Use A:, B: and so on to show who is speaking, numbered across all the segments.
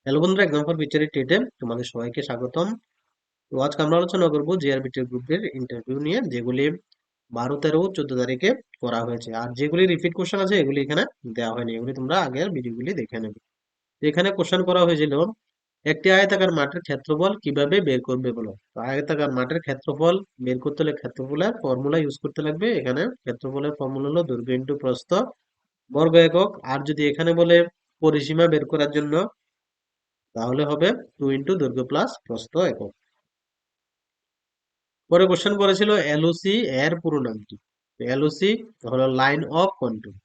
A: Hello বন্ধুরা, exam for future টেটে তোমাদের সবাইকে স্বাগতম। তো আজকে আমরা আলোচনা করবো জিআরবিটি গ্রুপের ইন্টারভিউ নিয়ে, যেগুলি 12, 13, 14 তারিখে করা হয়েছে। আর যেগুলি রিপিট কোশ্চেন আছে এগুলি এখানে দেওয়া হয়নি, এগুলি তোমরা আগের ভিডিওগুলি দেখে নেবে। তো এখানে কোশ্চেন করা হয়েছিল, একটি আয়তাকার মাঠের ক্ষেত্রফল কিভাবে বের করবে বলো। তো আয়তাকার মাঠের ক্ষেত্রফল বের করতে হলে ক্ষেত্রফলের ফর্মুলা ইউজ করতে লাগবে। এখানে ক্ষেত্রফলের ফর্মুলা হলো দৈর্ঘ্য ইন্টু প্রস্থ বর্গ একক। আর যদি এখানে বলে পরিসীমা বের করার জন্য, তাহলে হবে 2 দৈর্ঘ্য প্লাস প্রস্থ একক। পরে কোশ্চেন করেছিল এলওসি এর পুরো নাম কি। এলওসি হলো লাইন অফ কন্ট্রোল।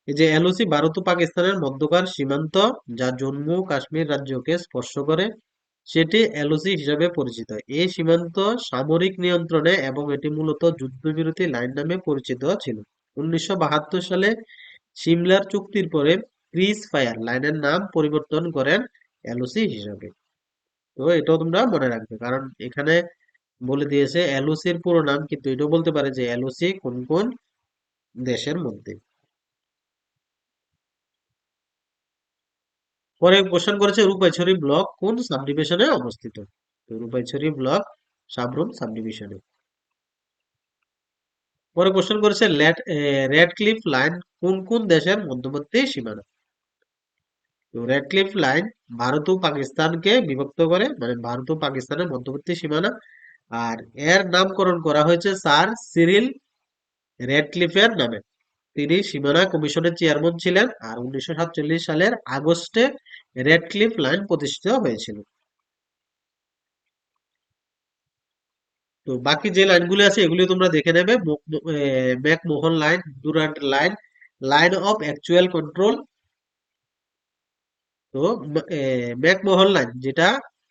A: এই যে এলওসি ভারত ও পাকিস্তানের মধ্যকার সীমান্ত, যা জম্মু ও কাশ্মীর রাজ্যকে স্পর্শ করে, সেটি এলওসি হিসাবে পরিচিত। এই সীমান্ত সামরিক নিয়ন্ত্রণে এবং এটি মূলত যুদ্ধবিরতি লাইন নামে পরিচিত ছিল। 1972 সালে সিমলার চুক্তির পরে ক্রিজ ফায়ার লাইনের নাম পরিবর্তন করেন এলওসি হিসাবে। তো এটাও তোমরা মনে রাখবে, কারণ এখানে বলে দিয়েছে এলওসি এর পুরো নাম, কিন্তু এটাও বলতে পারে যে এলওসি কোন কোন দেশের মধ্যে। পরে কোশ্চেন করেছে রূপাইছড়ি ব্লক কোন সাবডিভিশনে অবস্থিত। তো রূপাইছড়ি ব্লক সাবরুম সাবডিভিশনে। পরে কোশ্চেন করেছে রেড ক্লিফ লাইন কোন কোন দেশের মধ্যবর্তী সীমানা। তো রেড ক্লিফ লাইন ভারত ও পাকিস্তানকে বিভক্ত করে, মানে ভারত ও পাকিস্তানের মধ্যবর্তী সীমানা। আর এর নামকরণ করা হয়েছে স্যার সিরিল রেডক্লিফের নামে। তিনি সীমানা কমিশনের চেয়ারম্যান ছিলেন। আর 1947 সালের আগস্টে রেডক্লিফ লাইন প্রতিষ্ঠিত হয়েছিল। তো বাকি যে লাইনগুলো আছে এগুলি তোমরা দেখে নেবে। McMahon line, Durand line, line of actual control. তো ম্যাকমোহন লাইন যেটা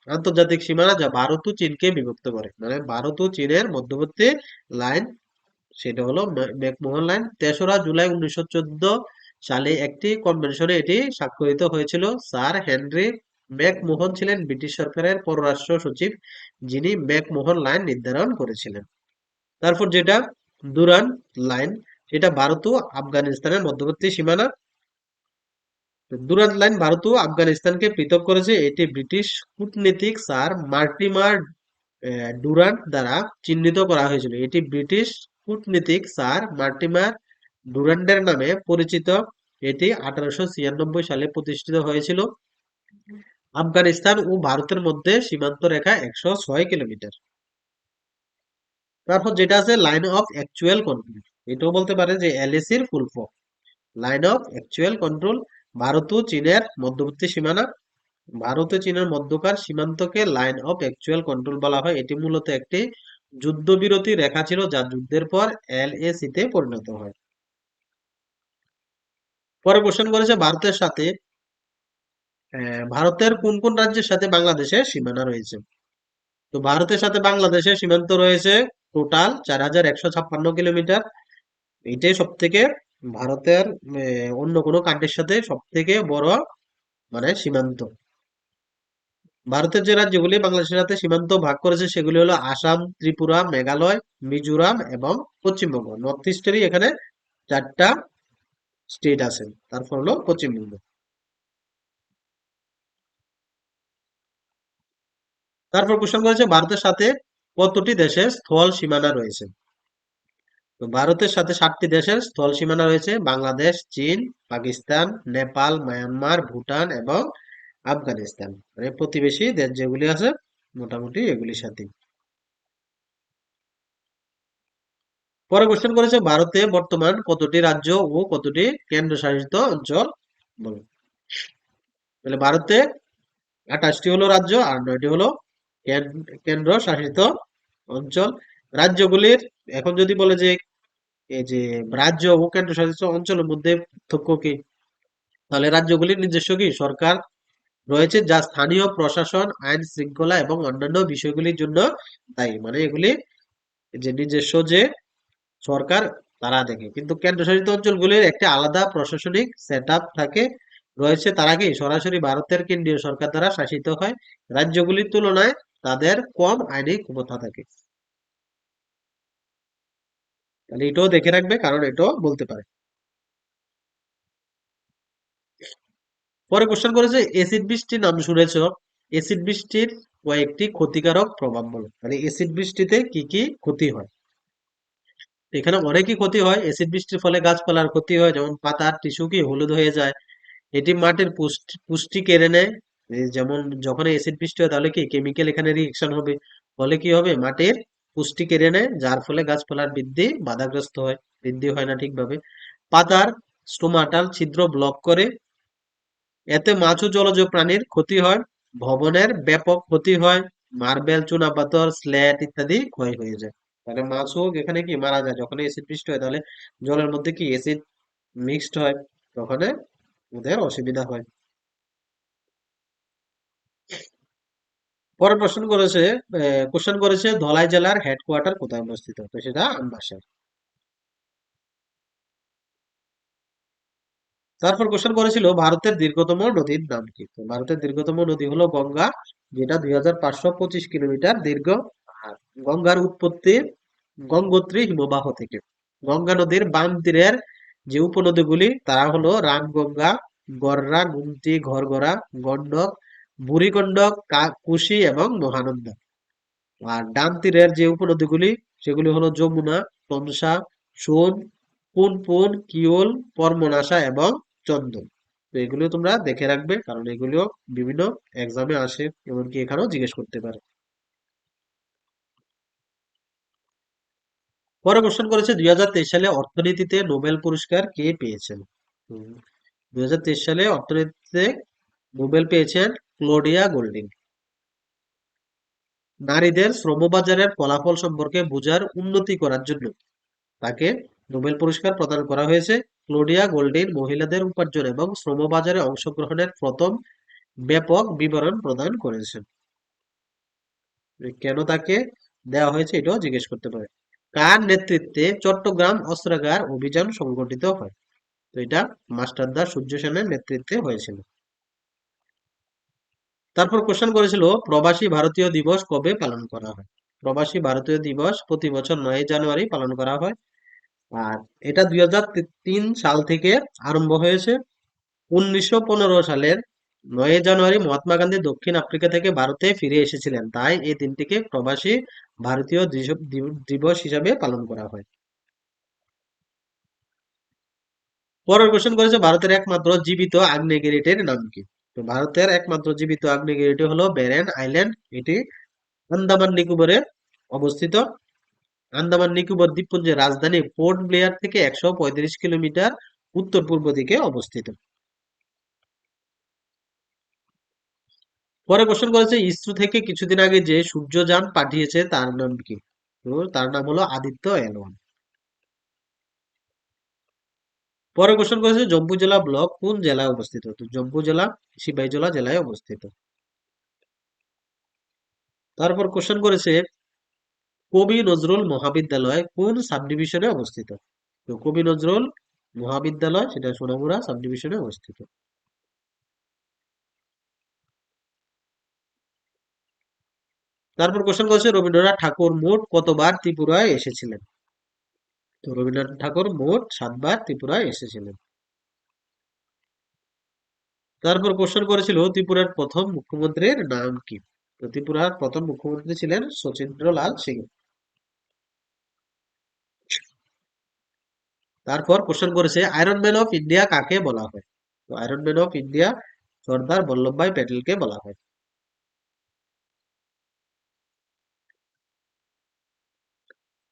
A: আন্তর্জাতিক সীমানা, যা ভারত ও চীনকে বিভক্ত করে, মানে ভারত ও চীনের মধ্যবর্তী লাইন, সেটা হলো ম্যাকমোহন লাইন। 3রা জুলাই 1914 সালে একটি কনভেনশনে এটি স্বাক্ষরিত হয়েছিল। স্যার হেনরি ম্যাকমোহন ছিলেন ব্রিটিশ সরকারের পররাষ্ট্র সচিব, যিনি ম্যাকমোহন লাইন নির্ধারণ করেছিলেন। তারপর যেটা দুরান লাইন, সেটা ভারত ও আফগানিস্তানের মধ্যবর্তী সীমানা। দুরান লাইন ভারত ও আফগানিস্তানকে পৃথক করেছে। এটি ব্রিটিশ কূটনীতিক স্যার মার্টিমার ডুরান্ট দ্বারা চিহ্নিত করা হয়েছিল। এটি ব্রিটিশ কূটনীতিক স্যার মার্টিমার ডুরান্টের নামে পরিচিত। এটি 1896 সালে প্রতিষ্ঠিত হয়েছিল। আফগানিস্তান ও ভারতের মধ্যে সীমান্ত রেখা 106 কিলোমিটার। তারপর যেটা আছে লাইন অফ অ্যাকচুয়াল কন্ট্রোল, এটাও বলতে পারে যে এলএসি এর full form. Line of actual control Bharat ও চীনের মধ্যবর্তী সীমানা। ভারত ও চীনের মধ্যকার সীমান্তকে লাইন অফ অ্যাকচুয়াল কন্ট্রোল বলা হয়। এটি মূলত একটি যুদ্ধবিরতি রেখা ছিল, যা যুদ্ধের পর এলএসি তে পরিণত হয়। পরে কোশ্চেন করেছে ভারতের কোন কোন রাজ্যের সাথে বাংলাদেশের সীমানা রয়েছে। তো ভারতের সাথে বাংলাদেশের সীমান্ত রয়েছে টোটাল 4156 কিলোমিটার। এটাই সব থেকে ভারতের অন্য কোনো কান্ট্রির সাথে সব থেকে বড় মানে সীমান্ত। ভারতের যে রাজ্যগুলি বাংলাদেশের সাথে সীমান্ত ভাগ করেছে সেগুলি হলো আসাম, ত্রিপুরা, মেঘালয়, মিজোরাম এবং পশ্চিমবঙ্গ। নর্থ ইস্টেরই এখানে 4টা স্টেট আছে। তারপর হলো পশ্চিমবঙ্গ। তারপর কোশ্চেন করেছে ভারতের সাথে কতটি দেশের স্থল সীমানা রয়েছে। তো ভারতের সাথে 7টি দেশের স্থল সীমানা রয়েছে: বাংলাদেশ, চীন, পাকিস্তান, নেপাল, মায়ানমার, ভুটান এবং আফগানিস্তান। মানে প্রতিবেশী দেশ যেগুলি আছে মোটামুটি এগুলির সাথে। পরে কোশ্চেন করেছে ভারতে বর্তমান কতটি রাজ্য ও কতটি কেন্দ্রশাসিত অঞ্চল বলো। তাহলে ভারতে 28টি হলো রাজ্য আর 9টি হলো কেন্দ্র শাসিত অঞ্চল। রাজ্যগুলির এখন যদি বলে যে এই যে রাজ্য ও কেন্দ্রশাসিত অঞ্চলের মধ্যে পার্থক্য কি, তাহলে রাজ্যগুলির নিজস্ব কি সরকার রয়েছে, যা স্থানীয় প্রশাসন, আইন শৃঙ্খলা এবং অন্যান্য বিষয়গুলির জন্য দায়ী। মানে এগুলি যে নিজস্ব যে সরকার তারা দেখে, কিন্তু কেন্দ্রশাসিত অঞ্চলগুলির একটা আলাদা প্রশাসনিক সেট আপ থাকে রয়েছে। তারা কি সরাসরি ভারতের কেন্দ্রীয় সরকার দ্বারা শাসিত হয়। রাজ্যগুলির তুলনায় তাদের কম আইনি ক্ষমতা থাকে। তাহলে এটাও দেখে রাখবে, কারণ এটাও বলতে পারে। পরে কোশ্চেন করেছে এসিড বৃষ্টির নাম শুনেছো, এসিড বৃষ্টির কয়েকটি ক্ষতিকারক প্রভাব বলো, মানে এসিড বৃষ্টিতে কি কি ক্ষতি হয়। এখানে অনেকই ক্ষতি হয় এসিড বৃষ্টির ফলে, গাছপালার ক্ষতি হয়, যেমন পাতার টিস্যু কি হলুদ হয়ে যায়, এটি মাটির পুষ্টি পুষ্টি কেড়ে নেয়। এই যেমন যখন এসিড বৃষ্টি হয় তাহলে কি কেমিক্যাল এখানে রিয়েকশন হবে, ফলে কি হবে মাটির পুষ্টি কেড়ে নেয়, যার ফলে গাছপালার বৃদ্ধি বাধাগ্রস্ত হয়, বৃদ্ধি হয় না ঠিকভাবে। পাতার স্টোমাটাল ছিদ্র ব্লক করে, এতে মাছ ও জলজ প্রাণীর ক্ষতি হয়, ভবনের ব্যাপক ক্ষতি হয়, মার্বেল চুনাপাথর স্ল্যাট ইত্যাদি ক্ষয় হয়ে যায়। তাহলে মাছও এখানে কি মারা যায় যখন এসিড বৃষ্টি হয়, তাহলে জলের মধ্যে কি এসিড মিক্সড হয়, তখন ওদের অসুবিধা হয়। পরের প্রশ্ন করেছে, কোশ্চেন করেছে ধলাই জেলার হেডকোয়ার্টার কোথায় অবস্থিত, তো সেটা আমবাসা। তারপর কোশ্চেন করেছিল ভারতের দীর্ঘতম নদীর নাম কি, তো ভারতের দীর্ঘতম নদী হলো গঙ্গা, যেটা 2525 কিলোমিটার দীর্ঘ। আর গঙ্গার উৎপত্তি গঙ্গোত্রী হিমবাহ থেকে। গঙ্গা নদীর বাম তীরের যে উপনদীগুলি তারা হলো রামগঙ্গা, গড়রা, গুমতি, ঘরগড়া, গন্ডক, বুড়িগন্ডক, কুশি এবং মহানন্দা। আর ডান তীরের যে উপনদীগুলি সেগুলি হলো যমুনা, তমসা, সোন, পুনপুন, কিওল, কর্মনাশা এবং চন্দন। তো এগুলো তোমরা দেখে রাখবে, কারণ এগুলিও বিভিন্ন এক্সামে আসে, এমনকি এখানেও জিজ্ঞেস করতে পারে। পরে কোশ্চেন করেছে 2023 সালে অর্থনীতিতে নোবেল পুরস্কার কে পেয়েছেন। 2023 সালে অর্থনীতিতে নোবেল পেয়েছেন ক্লোডিয়া গোল্ডিং। নারীদের শ্রমবাজারের ফলাফল সম্পর্কে বোঝার উন্নতি করার জন্য তাকে নোবেল পুরস্কার প্রদান করা হয়েছে। ক্লোডিয়া গোল্ডিন মহিলাদের উপার্জন এবং শ্রমবাজারে অংশগ্রহণের প্রথম ব্যাপক বিবরণ প্রদান করেছেন। কেন তাকে দেওয়া হয়েছে এটাও জিজ্ঞেস করতে পারে। কার নেতৃত্বে চট্টগ্রাম অস্ত্রাগার অভিযান সংগঠিত হয়, তো এটা মাস্টারদা সূর্য সেনের নেতৃত্বে হয়েছিল। তারপর কোশ্চেন করেছিল প্রবাসী ভারতীয় দিবস কবে পালন করা হয়। প্রবাসী ভারতীয় দিবস প্রতি বছর 9 জানুয়ারি পালন করা হয়। আর এটা 2003 সাল থেকে আরম্ভ হয়েছে। 1915 সালের 9 জানুয়ারি মহাত্মা গান্ধী দক্ষিণ আফ্রিকা থেকে ভারতে ফিরে এসেছিলেন, তাই এই দিনটিকে প্রবাসী ভারতীয় দিবস হিসাবে পালন করা হয়। পরের কোশ্চেন করেছে ভারতের একমাত্র জীবিত আগ্নেয়গিরিটির নাম কি। তো ভারতের একমাত্র জীবিত আগ্নেয়গিরিটি হলো ব্যারেন আইল্যান্ড, এটি আন্দামান নিকোবরে অবস্থিত। আন্দামান নিকোবর দ্বীপপুঞ্জের রাজধানী পোর্ট ব্লেয়ার থেকে 135 কিলোমিটার উত্তর পূর্ব দিকে অবস্থিত। পরে কোশ্চেন করেছে ইসরো থেকে কিছুদিন আগে যে সূর্যযান পাঠিয়েছে তার নাম কি, তো তার নাম হলো আদিত্য L1। পরে কোশ্চেন করেছে জম্মু জেলা ব্লক কোন জেলায় অবস্থিত, তো জম্মু জেলা সিপাহীজলা জেলায় অবস্থিত। তারপর কোশ্চেন করেছে কবি নজরুল মহাবিদ্যালয় কোন সাব ডিভিশনে অবস্থিত, তো কবি নজরুল মহাবিদ্যালয় সেটা সোনামুড়া সাব ডিভিশনে অবস্থিত। তারপর কোশ্চেন করেছে রবীন্দ্রনাথ ঠাকুর মোট কতবার ত্রিপুরায় এসেছিলেন, তো রবীন্দ্রনাথ ঠাকুর মোট 7 বার ত্রিপুরায় এসেছিলেন। তারপর কোশ্চেন করেছিল ত্রিপুরার প্রথম মুখ্যমন্ত্রীর নাম কি, তো ত্রিপুরার প্রথম মুখ্যমন্ত্রী ছিলেন শচীন্দ্র লাল সিং। তারপর কোশ্চেন করেছে আয়রন ম্যান অফ ইন্ডিয়া কাকে বলা হয়, তো iron man of India Sardar Vallabhbhai প্যাটেলকে বলা হয়।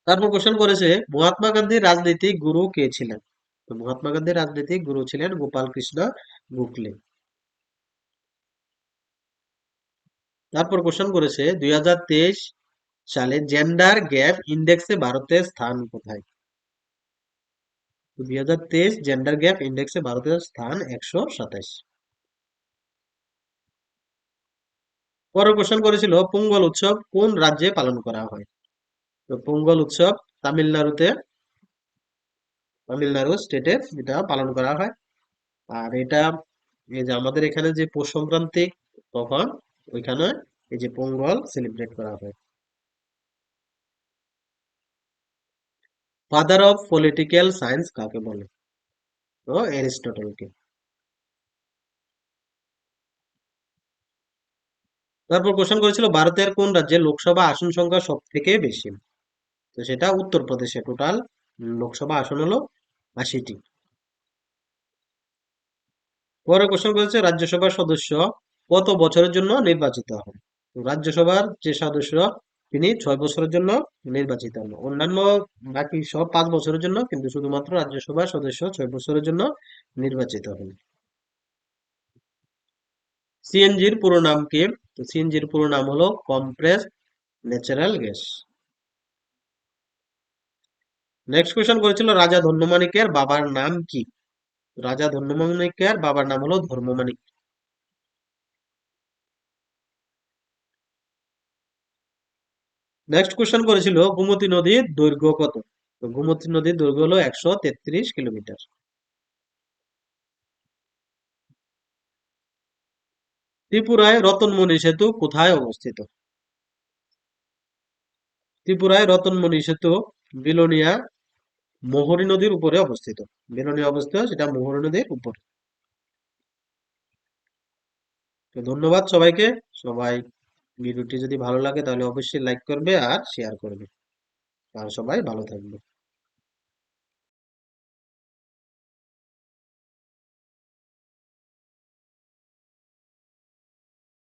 A: তারপর কোশ্চেন করেছে মহাত্মা গান্ধীর রাজনৈতিক গুরু কে ছিলেন, তো মহাত্মা গান্ধীর রাজনৈতিক গুরু ছিলেন গোপাল কৃষ্ণ গোখলে। তারপর কোশ্চেন করেছে 2023 সালে জেন্ডার গ্যাপ ইন্ডেক্সে ভারতের স্থান কোথায়, তো 2023 জেন্ডার গ্যাপ ইন্ডেক্সে ভারতের স্থান 127। পরের কোশ্চেন করেছিল পোঙ্গল উৎসব কোন রাজ্যে পালন করা হয়, তো পোঙ্গল উৎসব তামিলনাড়ুতে, তামিলনাড়ু স্টেটে এটা পালন করা হয়। আর এটা এই যে আমাদের এখানে যে পৌষ সংক্রান্তি তখন ওইখানে এই যে পোঙ্গল সেলিব্রেট করা হয়। ফাদার অফ পলিটিক্যাল সায়েন্স কাকে বলে, তো অ্যারিস্টটলকে। তারপর কোশ্চেন করেছিল ভারতের কোন রাজ্যে লোকসভা আসন সংখ্যা সব থেকে বেশি? তো সেটা উত্তরপ্রদেশে টোটাল লোকসভা আসন হলো 80টি। পরে কোশ্চেন করেছে রাজ্যসভার সদস্য কত বছরের জন্য নির্বাচিত হন? তো রাজ্যসভার যে সদস্য তিনি 6 বছরের জন্য নির্বাচিত হন। অন্যান্য বাকি সব 5 বছরের জন্য, কিন্তু শুধুমাত্র রাজ্যসভার সদস্য 6 বছরের জন্য নির্বাচিত হন। সিএনজির পুরো নাম কি? তো সিএনজির পুরো নাম হলো compress natural gas. Next question করেছিল রাজা ধন্যমাণিক্যের বাবার নাম কি? রাজা ধন্যমাণিক্যের বাবার নাম হলো ধর্মমাণিক্য। নেক্সট কোয়েশ্চেন করেছিল গোমতী নদীর দৈর্ঘ্য কত? তো গোমতী নদীর দৈর্ঘ্য হলো 133 কিলোমিটার। ত্রিপুরায় রতনমণি সেতু কোথায় অবস্থিত? ত্রিপুরায় রতনমণি সেতু বিলোনিয়া মোহরী নদীর উপরে অবস্থিত। বিলোনিয়া অবস্থিত, সেটা মোহরী নদীর উপরে। তো ধন্যবাদ সবাইকে। সবাই ভিডিওটি যদি ভালো লাগে তাহলে অবশ্যই লাইক করবে আর শেয়ার করবে। আর সবাই ভালো থাকবে।